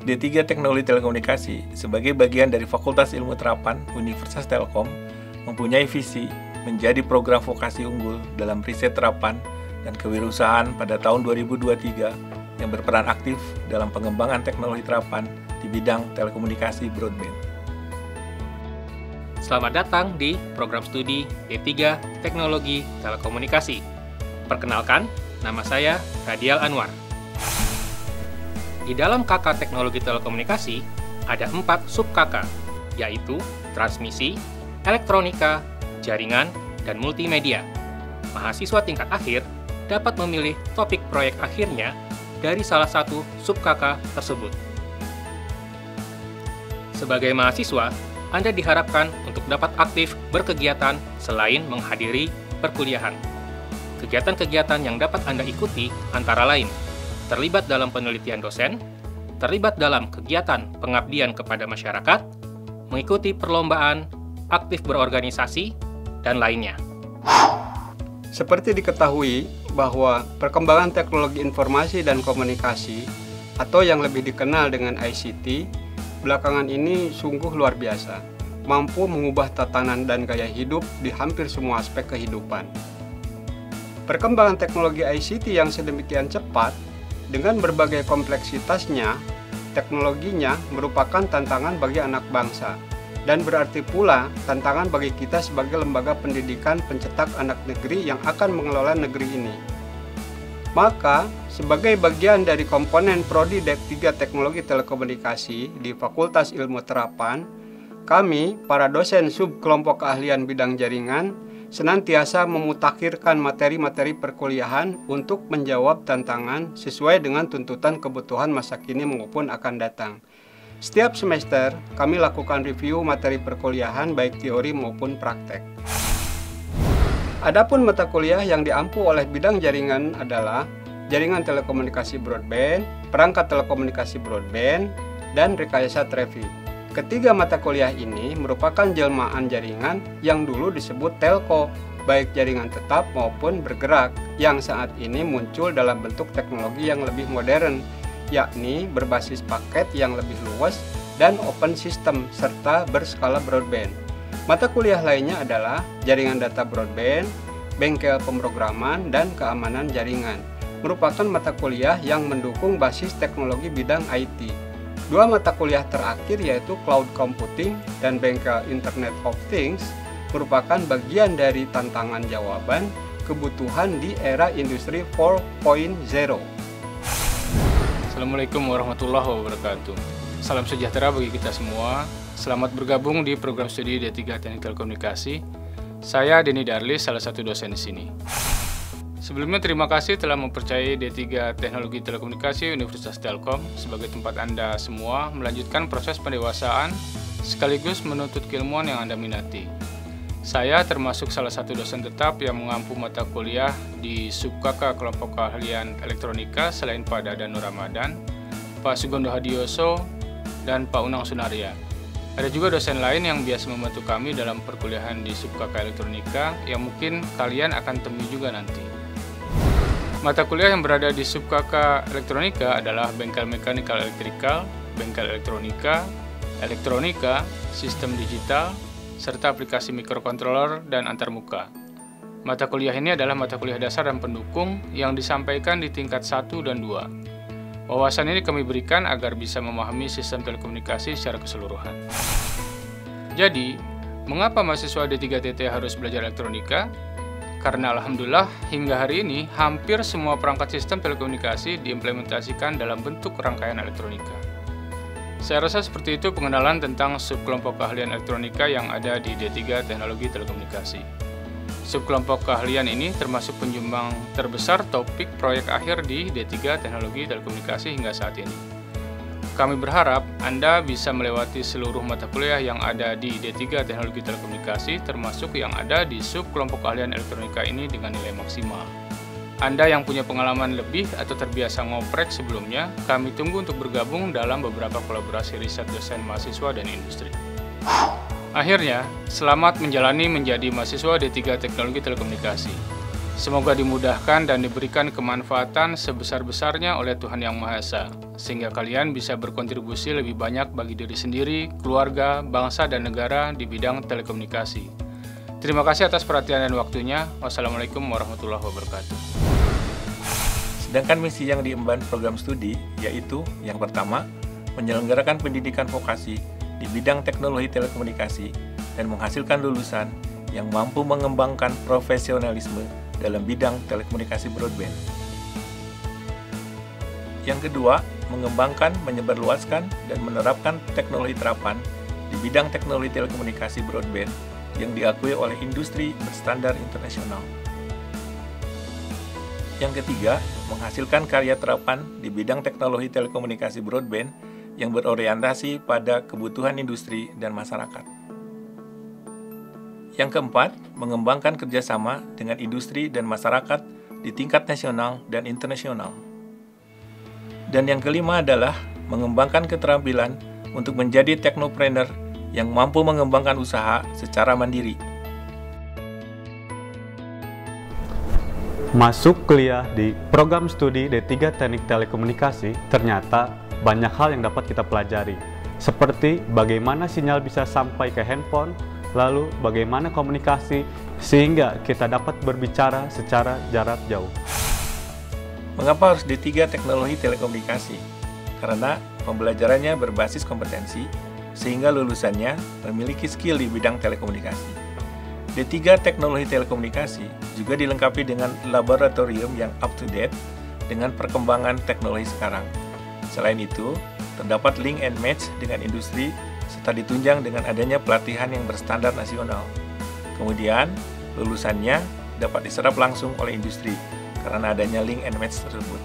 D3 Teknologi Telekomunikasi sebagai bagian dari Fakultas Ilmu Terapan Universitas Telkom mempunyai visi menjadi program vokasi unggul dalam riset terapan dan kewirausahaan pada tahun 2023 yang berperan aktif dalam pengembangan teknologi terapan di bidang telekomunikasi broadband. Selamat datang di program studi D3 Teknologi Telekomunikasi. Perkenalkan, nama saya Radial Anwar. Di dalam KK Teknologi Telekomunikasi, ada 4 sub-KK, yaitu transmisi, elektronika, jaringan, dan multimedia. Mahasiswa tingkat akhir dapat memilih topik proyek akhirnya dari salah satu sub-KK tersebut. Sebagai mahasiswa, Anda diharapkan untuk dapat aktif berkegiatan selain menghadiri perkuliahan. Kegiatan-kegiatan yang dapat Anda ikuti antara lain terlibat dalam penelitian dosen, terlibat dalam kegiatan pengabdian kepada masyarakat, mengikuti perlombaan, aktif berorganisasi, dan lainnya. Seperti diketahui bahwa perkembangan teknologi informasi dan komunikasi atau yang lebih dikenal dengan ICT belakangan ini sungguh luar biasa, mampu mengubah tatanan dan gaya hidup di hampir semua aspek kehidupan. Perkembangan teknologi ICT yang sedemikian cepat dengan berbagai kompleksitasnya, teknologinya merupakan tantangan bagi anak bangsa dan berarti pula tantangan bagi kita sebagai lembaga pendidikan pencetak anak negeri yang akan mengelola negeri ini. Maka, sebagai bagian dari komponen Prodi D3 Teknologi Telekomunikasi di Fakultas Ilmu Terapan, kami, para dosen sub kelompok keahlian bidang jaringan, senantiasa memutakhirkan materi-materi perkuliahan untuk menjawab tantangan sesuai dengan tuntutan kebutuhan masa kini maupun akan datang. Setiap semester, kami lakukan review materi perkuliahan baik teori maupun praktek. Adapun mata kuliah yang diampu oleh bidang jaringan adalah jaringan telekomunikasi broadband, perangkat telekomunikasi broadband, dan rekayasa traffic. Ketiga mata kuliah ini merupakan jelmaan jaringan yang dulu disebut telco, baik jaringan tetap maupun bergerak, yang saat ini muncul dalam bentuk teknologi yang lebih modern, yakni berbasis paket yang lebih luas dan open system serta berskala broadband. Mata kuliah lainnya adalah jaringan data broadband, bengkel pemrograman, dan keamanan jaringan. Merupakan mata kuliah yang mendukung basis teknologi bidang IT. Dua mata kuliah terakhir yaitu Cloud Computing dan Bengkel Internet of Things merupakan bagian dari tantangan jawaban kebutuhan di era industri 4.0. Assalamualaikum warahmatullahi wabarakatuh. Salam sejahtera bagi kita semua. Selamat bergabung di program studi D3 Teknik Telekomunikasi. Saya Denny Darlis, salah satu dosen di sini. Sebelumnya terima kasih telah mempercayai D3 Teknologi Telekomunikasi Universitas Telkom sebagai tempat Anda semua melanjutkan proses pendewasaan sekaligus menuntut keilmuan yang Anda minati. Saya termasuk salah satu dosen tetap yang mengampu mata kuliah di Sub-KK Kelompok Keahlian Elektronika selain Pak Dadan Nur Ramadan, Pak Sugondo Hadioso, dan Pak Unang Sunaria. Ada juga dosen lain yang biasa membantu kami dalam perkuliahan di Sub-KK Elektronika yang mungkin kalian akan temui juga nanti. Mata kuliah yang berada di Sub-KK Elektronika adalah Bengkel Mekanikal Elektrikal, Bengkel Elektronika, Elektronika, Sistem Digital, serta aplikasi mikrokontroler dan antarmuka. Mata kuliah ini adalah mata kuliah dasar dan pendukung yang disampaikan di tingkat 1 dan 2. Wawasan ini kami berikan agar bisa memahami sistem telekomunikasi secara keseluruhan. Jadi, mengapa mahasiswa D3TT harus belajar elektronika? Karena alhamdulillah hingga hari ini hampir semua perangkat sistem telekomunikasi diimplementasikan dalam bentuk rangkaian elektronika. Saya rasa seperti itu pengenalan tentang subkelompok keahlian elektronika yang ada di D3 Teknologi Telekomunikasi. Subkelompok keahlian ini termasuk penyumbang terbesar topik proyek akhir di D3 Teknologi Telekomunikasi hingga saat ini. Kami berharap Anda bisa melewati seluruh mata kuliah yang ada di D3 Teknologi Telekomunikasi termasuk yang ada di subkelompok keahlian elektronika ini dengan nilai maksimal. Anda yang punya pengalaman lebih atau terbiasa ngoprek sebelumnya, kami tunggu untuk bergabung dalam beberapa kolaborasi riset dosen mahasiswa dan industri. Akhirnya, selamat menjalani menjadi mahasiswa D3 Teknologi Telekomunikasi. Semoga dimudahkan dan diberikan kemanfaatan sebesar-besarnya oleh Tuhan Yang Maha Esa, sehingga kalian bisa berkontribusi lebih banyak bagi diri sendiri, keluarga, bangsa, dan negara di bidang telekomunikasi. Terima kasih atas perhatian dan waktunya. Wassalamualaikum warahmatullahi wabarakatuh. Sedangkan misi yang diemban program studi yaitu yang pertama, menyelenggarakan pendidikan vokasi di bidang teknologi telekomunikasi dan menghasilkan lulusan yang mampu mengembangkan profesionalisme dalam bidang telekomunikasi broadband. Yang kedua, mengembangkan, menyebarluaskan, dan menerapkan teknologi terapan di bidang teknologi telekomunikasi broadband yang diakui oleh industri berstandar internasional. Yang ketiga, menghasilkan karya terapan di bidang teknologi telekomunikasi broadband yang berorientasi pada kebutuhan industri dan masyarakat. Yang keempat, mengembangkan kerjasama dengan industri dan masyarakat di tingkat nasional dan internasional. Dan yang kelima adalah mengembangkan keterampilan untuk menjadi teknopreneur yang mampu mengembangkan usaha secara mandiri. Masuk kuliah di program studi D3 Teknik Telekomunikasi, ternyata banyak hal yang dapat kita pelajari, seperti bagaimana sinyal bisa sampai ke handphone, lalu bagaimana komunikasi sehingga kita dapat berbicara secara jarak jauh. Mengapa harus D3 Teknologi Telekomunikasi? Karena pembelajarannya berbasis kompetensi, sehingga lulusannya memiliki skill di bidang telekomunikasi. D3 Teknologi Telekomunikasi juga dilengkapi dengan laboratorium yang up-to-date dengan perkembangan teknologi sekarang. Selain itu, terdapat link and match dengan industri serta ditunjang dengan adanya pelatihan yang berstandar nasional. Kemudian, lulusannya dapat diserap langsung oleh industri karena adanya link and match tersebut.